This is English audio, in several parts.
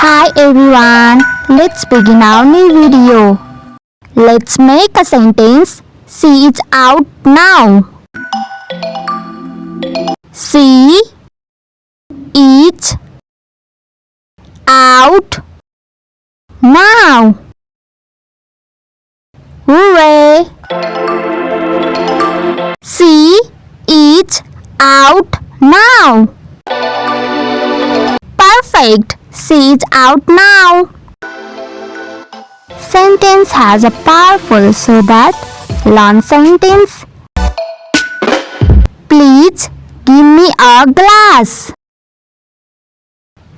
Hi everyone, let's begin our new video. Let's make a sentence. She is out now. She is out now. Hooray! She is out now. Perfect! She is out now. Sentence has a powerful so that learn sentence. Please give me a glass.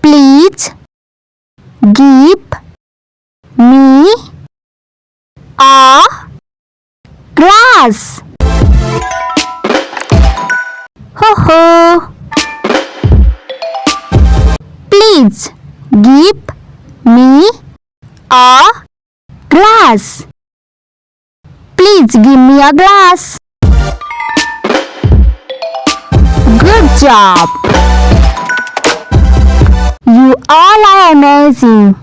Please give me a glass. Ho ho. Please give me a glass. Please give me a glass. Good job. You all are amazing.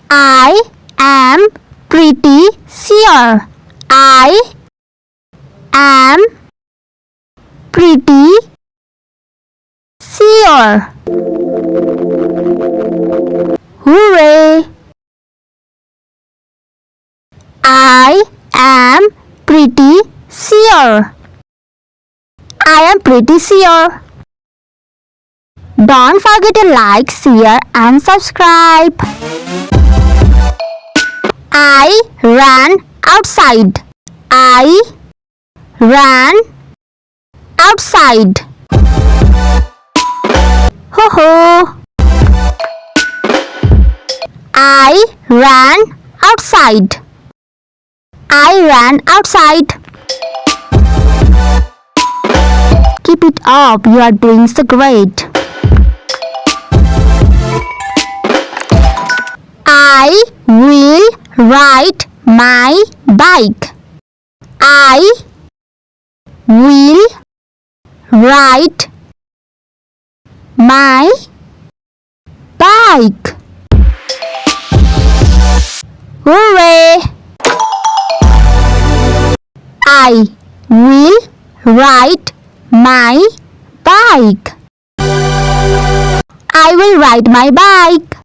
I am pretty sure. I am pretty sure. Hooray! I am pretty sure. I am pretty sure. Don't forget to like, share and subscribe. I ran outside. I ran outside. Ho ho. I ran outside. I ran outside. Keep it up, you are doing so great. I will ride my bike. I will ride my bike. Hooray! I will ride my bike. I will ride my bike.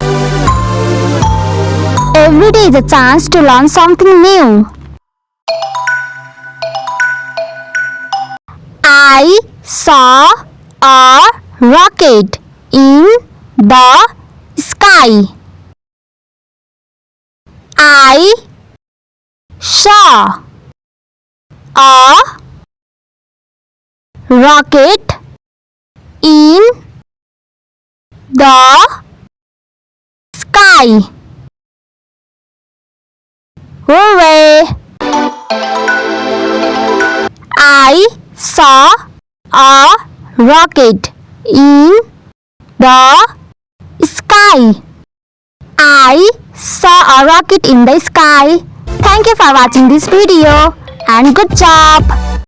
Every day is a chance to learn something new. I saw a rocket in the sky. I saw a rocket in the sky. Hooray! I saw a rocket in the sky. I saw a rocket in the sky. Thank you for watching this video and good job.